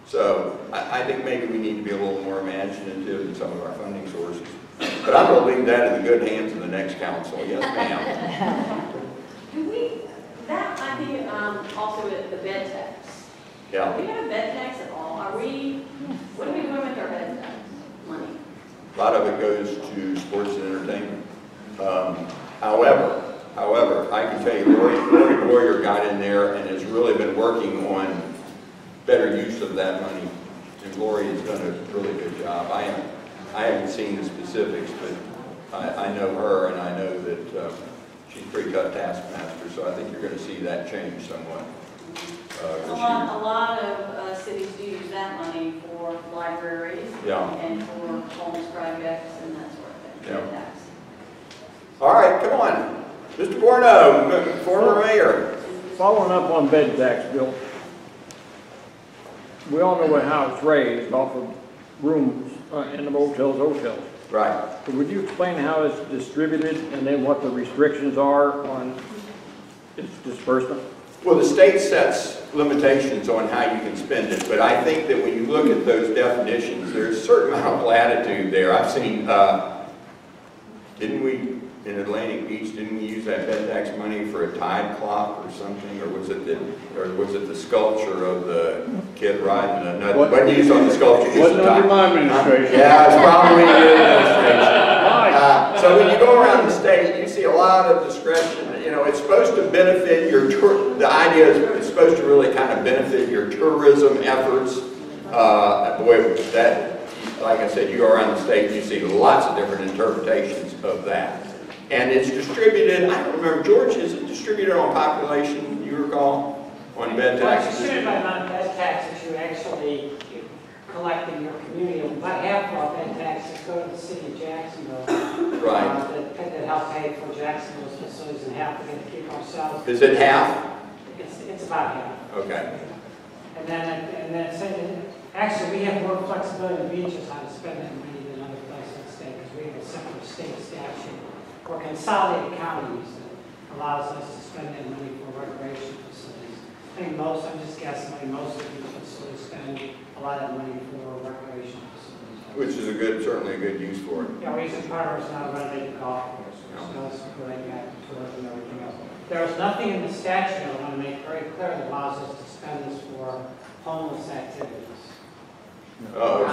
So I think maybe we need to be a little more imaginative in some of our funding sources. But I'm going to leave that in the good hands of the next council. Yes, ma'am. Do we, that might be also the bed tax. Yeah. Do we have a bed tax at all? What are we doing with our bed tax money? A lot of it goes to sports and entertainment. However, I can tell you, Lori Boyer got in there and has really been working on better use of that money. And Lori has done a really good job. I haven't seen the specifics, but I know her and I know that she's a pretty tough taskmaster, so I think you're going to see that change somewhat. A lot of cities do use that money for libraries and for homeless projects and that sort of thing. Yeah. All right, come on. Mr. Borno, former mayor. Following up on bed tax, Bill, we all know how it's raised off of rooms in the hotels. Right. So would you explain how it's distributed and then what the restrictions are on its disbursement? Well, the state sets limitations on how you can spend it, but I think that when you look at those definitions, there's a certain amount of latitude there. I've seen, didn't we, in Atlantic Beach, didn't we use that bed tax money for a tide clock or something, or was it the sculpture of the kid riding a nut? It wasn't used on the sculpture. Wasn't under my administration. Yeah, it's probably your administration. So when you go around the state, you see a lot of discretion. You know, it's supposed to benefit your the idea is it's supposed to really kind of benefit your tourism efforts. Boy, that, like I said, you go around the state, you see lots of different interpretations of that. And it's distributed, I don't remember, George, is it distributed on population, you recall, on bed taxes? Well, it's distributed by non-bed taxes you actually collect in your community. About half of our bed taxes go to the city of Jacksonville. Right. That help pay for Jacksonville's facilities, and half we get to keep ourselves. Is it half? It's about half. Okay. And then actually we have more flexibility in beaches how to spend that money than other places in the state, because we have a separate state statute for consolidated counties that allows us to spend that money for recreation facilities. I think I'm just guessing, most of the facilities spend a lot of money for recreation facilities. Which is certainly a good use for it. Yeah, we use part of it's not renovated golf course, so it's great tourism and everything else. There is nothing in the statute, I want to make very clear, that allows us to spend this for homeless activities. Oh,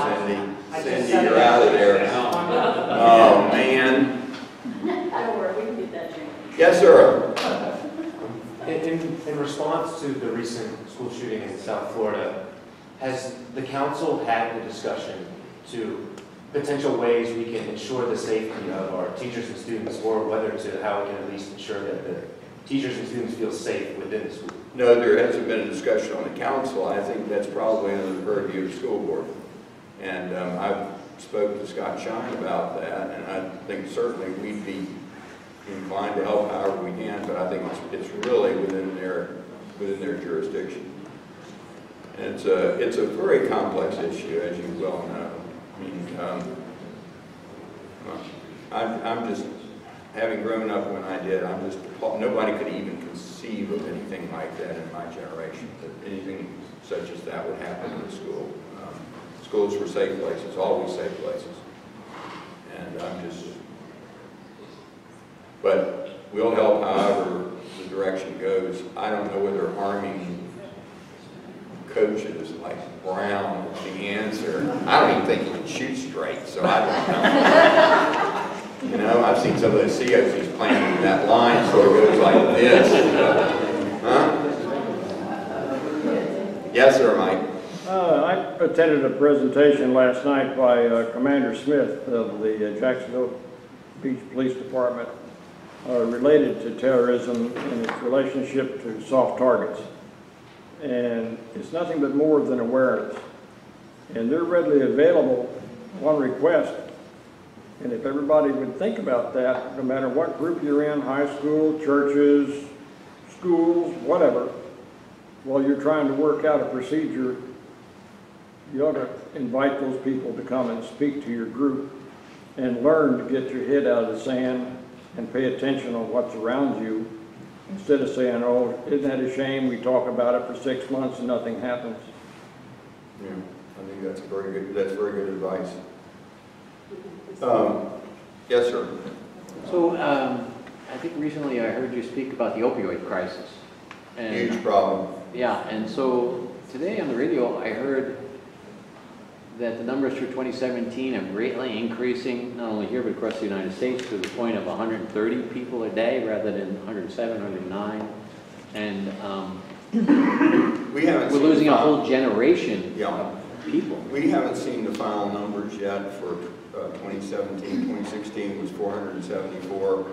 Cindy, you're out of there. Oh, man. Don't worry, we can get that changed. Yes, sir. In response to the recent school shooting in South Florida, has the council had the discussion to potential ways we can ensure the safety of our teachers and students, or whether to how we can at least ensure that the teachers and students feel safe within the school? No, there hasn't been a discussion on the council. I think that's probably under the purview of the school board. And I've spoken to Scott Shine about that, and I think certainly we'd be inclined to help however we can, but I think it's really within their jurisdiction. And it's a very complex issue, as you well know. I mean, I'm just, having grown up when I did, I'm just, nobody could even conceive of anything like that in my generation, that anything such as that would happen in a school. Schools were safe places, always safe places. And but we'll help however the direction goes. I don't know whether arming coaches like Brown is the answer. I don't even think he can shoot straight, so I don't know. You know, I've seen some of those COCs playing that line sort of goes like this. Huh? Yes, sir, Mike. I attended a presentation last night by Commander Smith of the Jacksonville Beach Police Department related to terrorism and its relationship to soft targets. And it's nothing but more than awareness. And they're readily available on request And if everybody would think about that, no matter what group you're in, high school, churches, schools, whatever, while you're trying to work out a procedure, you ought to invite those people to come and speak to your group and learn to get your head out of the sand and pay attention on what's around you, instead of saying, oh, isn't that a shame, we talk about it for 6 months and nothing happens. Yeah, I think that's very good advice. Yes, sir. So, I think recently I heard you speak about the opioid crisis. And, huge problem. Yeah, and so today on the radio I heard that the numbers for 2017 are greatly increasing, not only here but across the United States, to the point of 130 people a day rather than 107, 109. And we're losing a whole generation of people. We haven't seen the final numbers yet for 2017. 2016 was 474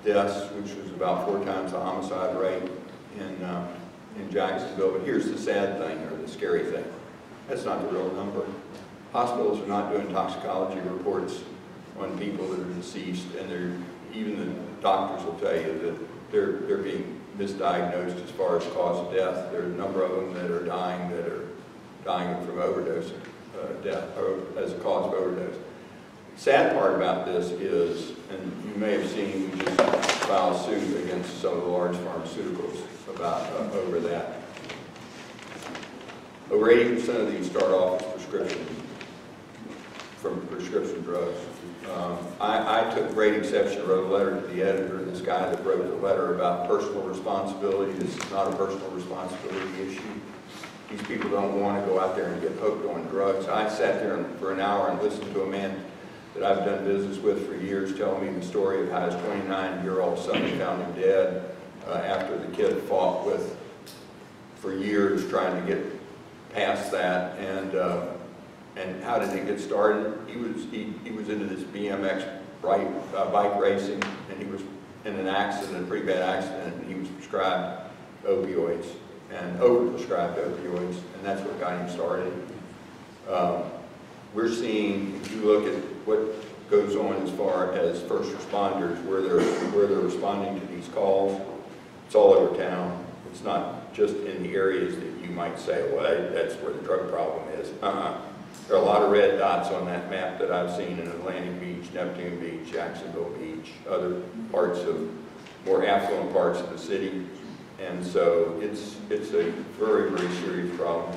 deaths, which was about 4 times the homicide rate in Jacksonville. But here's the sad thing, or the scary thing. That's not the real number. Hospitals are not doing toxicology reports on people that are deceased, and even the doctors will tell you that they're being misdiagnosed as far as cause of death. There are a number of them that are dying from overdose death, or as a cause of overdose. Sad part about this is, and you may have seen, we just filed suit against some of the large pharmaceuticals about over that. Over 80% of these start off as prescription drugs. I took great exception, wrote a letter to the editor, this guy that wrote the letter about personal responsibility. This is not a personal responsibility issue. These people don't want to go out there and get hooked on drugs. I sat there for an hour and listened to a man that I've done business with for years telling me the story of how his 29-year-old son found him dead after the kid fought with, for years, trying to get past that. And how did it get started? He was into this BMX bike racing, and he was in an accident, a pretty bad accident, and he was prescribed opioids and overprescribed opioids, and that's what got him started. We're seeing, if you look at what goes on as far as first responders, where they're responding to these calls, it's all over town. It's not just in the areas that you might say, well, that's where the drug problem is. There are a lot of red dots on that map that I've seen in Atlantic Beach, Neptune Beach, Jacksonville Beach, other parts of, more affluent parts of the city. And so it's a very, very serious problem.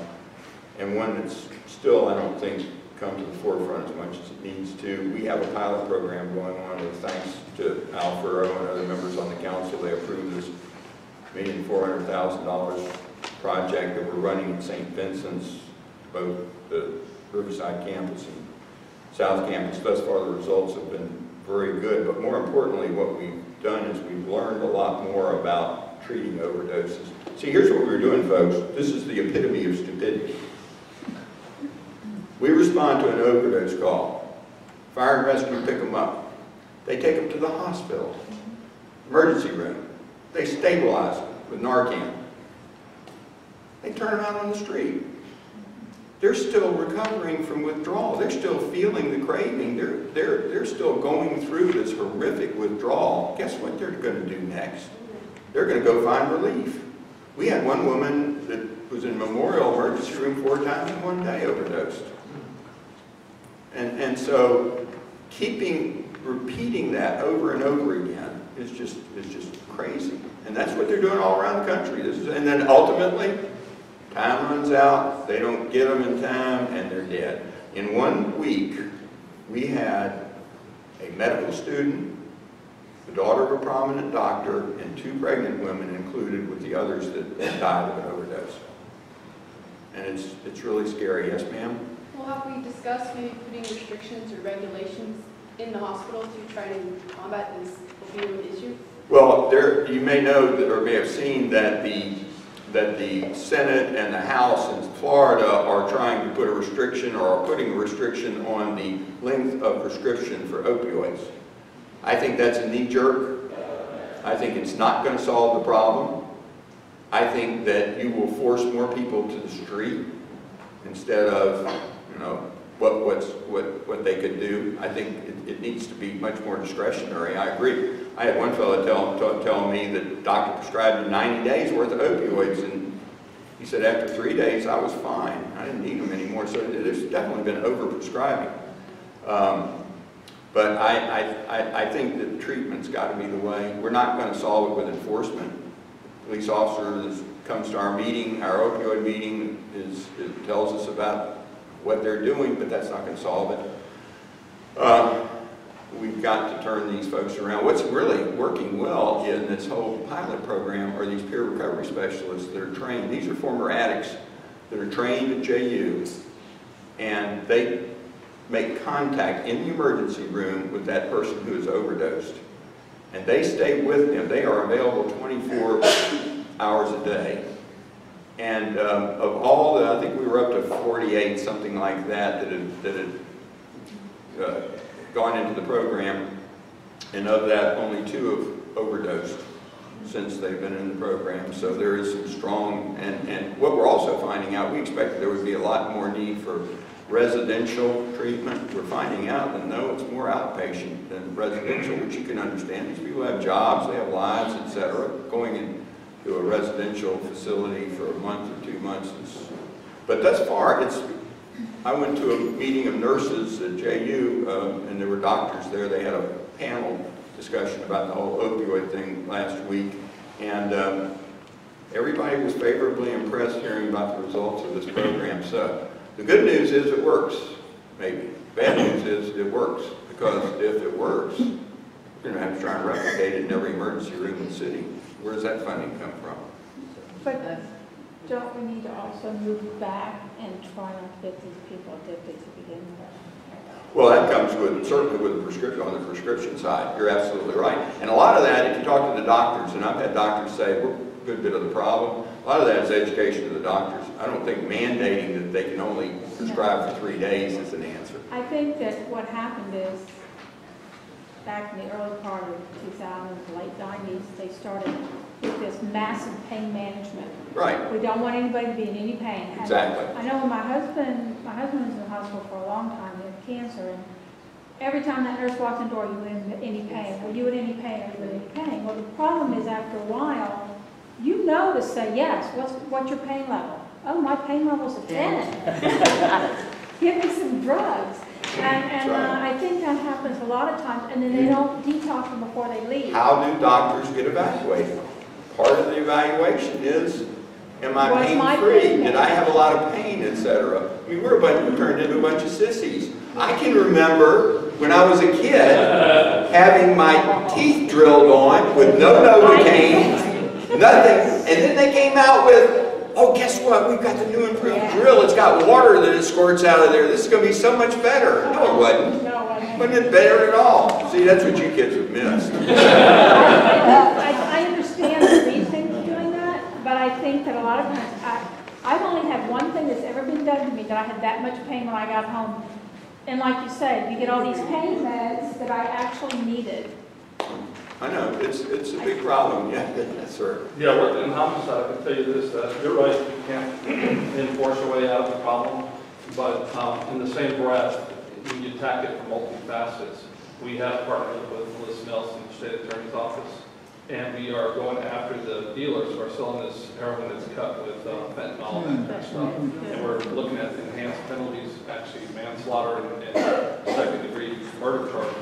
And one that's still, I don't think, come to the forefront as much as it needs to. We have a pilot program going on with, thanks to Al Furrow and other members on the council, they approved this $1,400,000 project that we're running at St. Vincent's, both the Riverside campus and South campus. Thus far, the results have been very good, but more importantly, what we've done is we've learned a lot more about treating overdoses. See, here's what we're doing, folks. This is the epitome of stupidity. We respond to an overdose call. Fire and rescue pick them up. They take them to the hospital, emergency room. They stabilize them with Narcan. They turn them out on the street. They're still recovering from withdrawal. They're still feeling the craving. They're still going through this horrific withdrawal. Guess what they're going to do next? They're going to go find relief. We had one woman that was in Memorial emergency room 4 times in one day, overdosed. And so repeating that over and over again is just crazy. And that's what they're doing all around the country. And then ultimately, time runs out, they don't get them in time, and they're dead. In 1 week, we had a medical student, the daughter of a prominent doctor, and 2 pregnant women included with the others that died of an overdose. And it's really scary. Yes, ma'am? Well, have we discussed maybe putting restrictions or regulations in the hospital to try to combat this opioid issue? Well, you may know that, or may have seen that the Senate and the House in Florida are trying to put a restriction, or are putting a restriction on the length of prescription for opioids. I think that's a knee jerk. I think it's not going to solve the problem. I think that you will force more people to the street instead of, what they could do. I think it needs to be much more discretionary. I agree. I had one fellow tell me that doctor prescribed him 90 days worth of opioids, and he said after 3 days I was fine. I didn't need them anymore. So there's definitely been overprescribing. But I think that treatment's got to be the way. We're not going to solve it with enforcement. Police officer that comes to our meeting, our opioid meeting, it tells us about what they're doing, but that's not going to solve it. We've got to turn these folks around. What's really working well in this whole pilot program are these peer recovery specialists that are trained. These are former addicts that are trained at JU, and they make contact in the emergency room with that person who is overdosed. And they stay with them. They are available 24 hours a day. And of all the, I think we were up to 48, something like that had gone into the program. And of that, only 2 have overdosed since they've been in the program. So there is some strong, and what we're also finding out, we expected there would be a lot more need for residential treatment. We're finding out that no, it's more outpatient than residential, which you can understand. These people have jobs, they have lives, etc. Going into a residential facility for a month or 2 months is, but thus far, I went to a meeting of nurses at JU, and there were doctors there. They had a panel discussion about the whole opioid thing last week, and everybody was favorably impressed hearing about the results of this program. So the good news is it works, maybe. Bad news is it works, because if it works, we're going to have to try and replicate it in every emergency room in the city. Where does that funding come from? But don't we need to also move back and try not to get these people addicted to begin with? Well, that comes with, certainly with the prescription, on the prescription side. You're absolutely right. And a lot of that, if you talk to the doctors, and I've had doctors say, we're a good bit of the problem, a lot of that is education of the doctors. I don't think mandating that they can only prescribe for 3 days is an answer. I think that what happened is, back in the early part of 2000s, late 90s, they started with this massive pain management. Right. We don't want anybody to be in any pain. Exactly. I know when my husband was in the hospital for a long time, he had cancer, and every time that nurse walked in the door, you were in any pain. Were you in any pain? Are you in any pain? Well, the problem is after a while, you know to say yes. What's your pain level? Oh, my pain level's a 10. Give me some drugs. And I think that happens a lot of times, and then they don't detox them before they leave. How do doctors get evaluated? Part of the evaluation is, am I pain-free? Did I have a lot of pain, etc.? I mean, we turned into a bunch of sissies. I can remember when I was a kid having my teeth drilled on with no Novocaine, nothing, and then they came out with, oh, guess what? We've got the new improved drill. It's got water that it squirts out of there. This is going to be so much better. No, it wasn't. Wasn't better at all. See, that's what you kids have missed. I understand the reason for doing that, but I think that a lot of times, I've only had one thing that's ever been done to me that I had that much pain when I got home. And like you said, you get all these pain meds that I actually needed. I know, it's a big problem, yeah, sir. Yeah, working in homicide, I can tell you this, that you're right, you can't enforce your way out of the problem, but in the same breath, you attack it from multiple facets. We have partnered with Melissa Nelson, the State Attorney's Office, and we are going after the dealers who are selling this heroin that's cut with fentanyl and stuff. And we're looking at enhanced penalties, actually manslaughter and second-degree murder charges.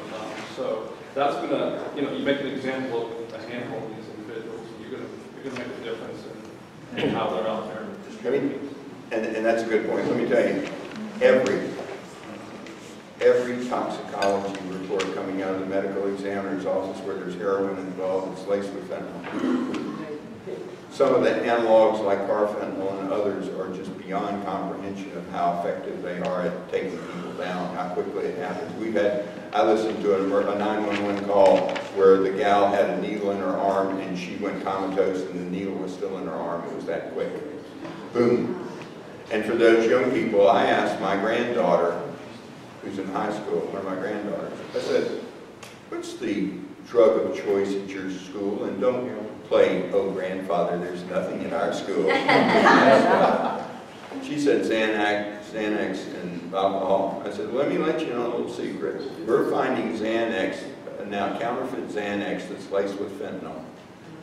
So that's going to, you make an example of a handful of these individuals, and you're going to make a difference in how they're out there. I mean, and that's a good point. Let me tell you, every toxicology report coming out of the medical examiner's office where there's heroin involved, it's laced with fentanyl. Some of the analogs like carfentanil and others are just beyond comprehension of how effective they are at taking people down, how quickly it happens. I listened to a 911 call where the gal had a needle in her arm and she went comatose and the needle was still in her arm. It was that quick. Boom. And for those young people, I asked my granddaughter, who's in high school, one of my granddaughters, I said, what's the drug of choice at your school? And don't play, oh grandfather, there's nothing in our school. She said Xanax Xanax and alcohol. I said, let me let you know a little secret. We're finding Xanax, now counterfeit Xanax that's laced with fentanyl.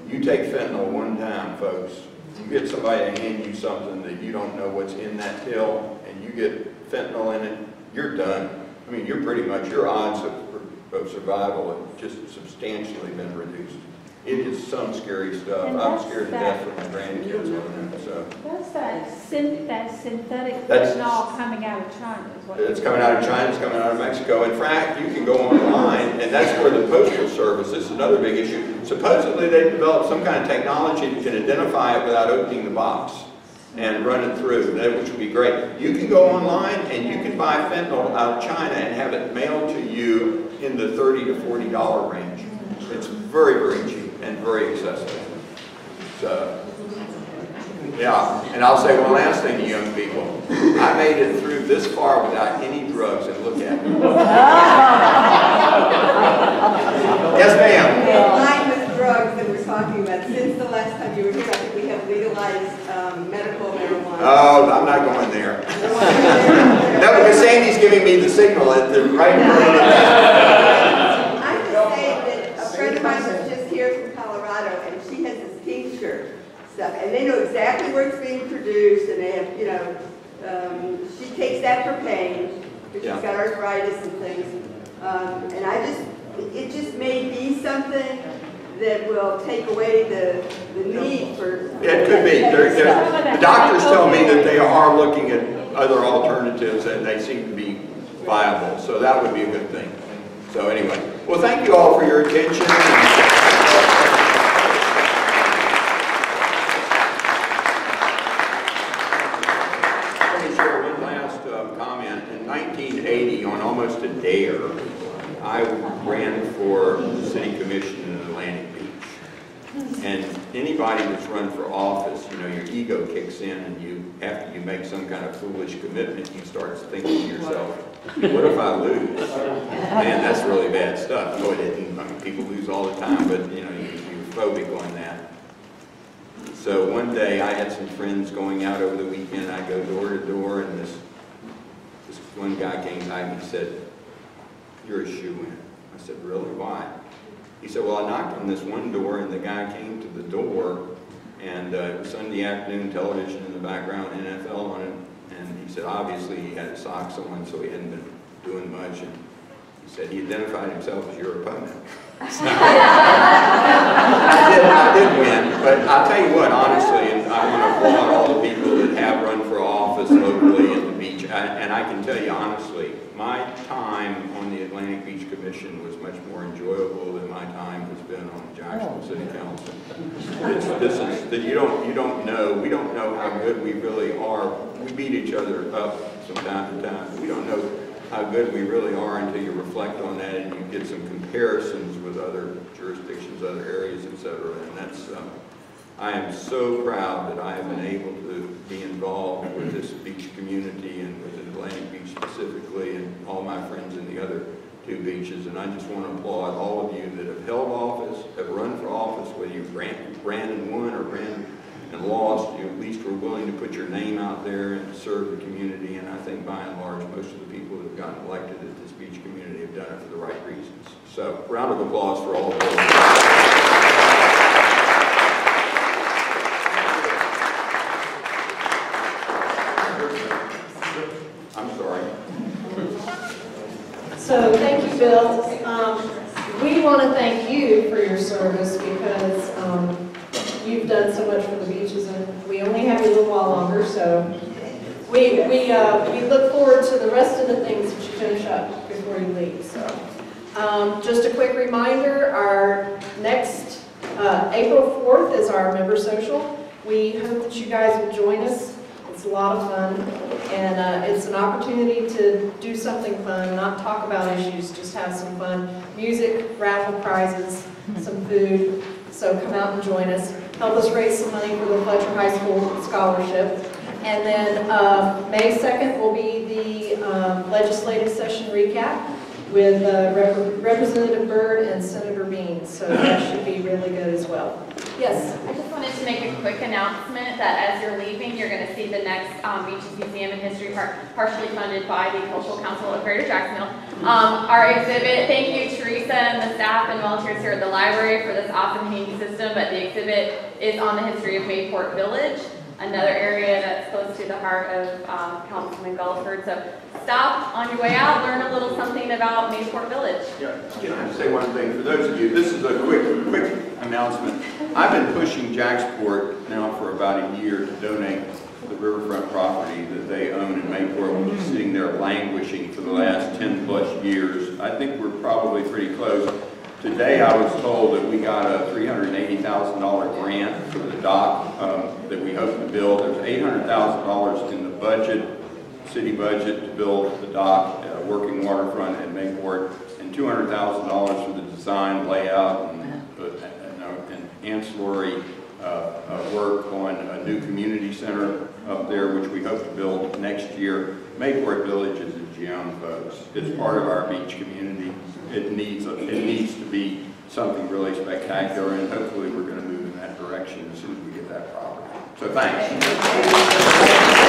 You take fentanyl one time, folks. You get somebody to hand you something that you don't know what's in that pill, and you get fentanyl in it, you're done. I mean, you're pretty much, your odds of survival have just substantially been reduced. It is some scary stuff. I'm scared to death for my grandkids on that. So that's that synthetic fentanyl coming out of China. Is what it's coming out of China. It's coming out of Mexico. In fact, you can go online, and that's where the Postal Service. This is another big issue. Supposedly, they developed some kind of technology that can identify it without opening the box and run it through, which would be great. You can go online and you can buy fentanyl out of China and have it mailed to you in the $30 to $40 range. It's very, very cheap and very accessible. So, yeah, and I'll say one last thing to young people. I made it through this far without any drugs, and look at me. Yes, ma'am. In line with drugs that we're talking about, since the last time you were here, I think we have legalized medical marijuana. Oh, I'm not going there. No, because Sandy's giving me the signal at the right moment. A friend of mine was just here from Colorado, and she has this tincture stuff, and they know exactly where it's being produced, and they have, you know, she takes that for pain, because she's got arthritis and things, and it just may be something that will take away the need for... Yeah, it could be. The doctors tell me that they are looking at other alternatives, and they seem to be viable, so that would be a good thing. So anyway, well, thank you all for your attention. Let me share one last comment. In 1980, on almost a dare, I ran for the city commission in Atlantic Beach. And anybody that's run for office, you know, your ego kicks in, and after you make some kind of foolish commitment, you start thinking to yourself, what if I lose? Man, that's really bad stuff. No, it isn't. I mean, people lose all the time, but you know, you're phobic on that. So one day I had some friends going out over the weekend. I go door to door, and this one guy came by and he said, "You're a shoo-in." I said, "Really? Why?" He said, "Well, I knocked on this one door, and the guy came to the door, and it was Sunday afternoon, television in the background, NFL on it. And he said, obviously, he had his socks on, so he hadn't been doing much. And he said he identified himself as your opponent." I did win, but I'll tell you what, honestly, and I want to applaud all the people that have run for office locally at the beach. And I can tell you honestly, my time on the Atlantic Beach Commission was much more enjoyable than my time has been on the Jacksonville City Council. You don't know. We don't know how good we really are. We beat each other up from time to time. We don't know how good we really are until you reflect on that and you get some comparisons with other jurisdictions, other areas, etc. And that's, I am so proud that I have been able to be involved with this beach community and with Atlantic Beach specifically, and all my friends in the other two beaches. And I just want to applaud all of you that have held office, have run for office, whether you ran and won or ran and lost, you at least were willing to put your name out there and serve the community. And I think by and large, most of the people that have gotten elected at this beach community have done it for the right reasons. So, round of applause for all of them. I'm sorry. So, thank you, Bill. We want to thank you for your service because you've done so much for the beaches, and we only have you a little while longer, so we look forward to the rest of the things that you finish up before you leave. So, just a quick reminder, our next April 4th is our member social. We hope that you guys will join us. It's a lot of fun, and it's an opportunity to do something fun, not talk about issues, just have some fun. Music, raffle prizes, some food. So come out and join us. Help us raise some money for the Fletcher High School scholarship. And then May 2nd will be the legislative session recap with Representative Byrd and Senator Bean. So that should be really good as well. Yes. I just wanted to make a quick announcement that as you're leaving, you're going to see the next Beaches Museum and History Park, partially funded by the Cultural Council of Greater Jacksonville. Our exhibit, thank you Teresa and the staff and volunteers here at the library for this awesome hanging system, but the exhibit is on the history of Mayport Village, another area that's close to the heart of Councilman Gulliford. So stop on your way out, learn a little something about Mayport Village. Yeah, can I say one thing? For those of you, this is a quick announcement. I've been pushing Jacksport now for about a year to donate the riverfront property that they own in Mayport, which is sitting there languishing for the last 10 plus years. I think we're probably pretty close. Today I was told that we got a $380,000 grant for the dock that we hope to build. There's $800,000 in the budget, city budget, to build the dock, working waterfront at Mayport, and $200,000 for the design, layout, and ancillary work on a new community center up there, which we hope to build next year. Mayport Village is a gem, folks. It's part of our beach community. It needs to be something really spectacular, and hopefully we're going to move in that direction as soon as we get that property. So thanks.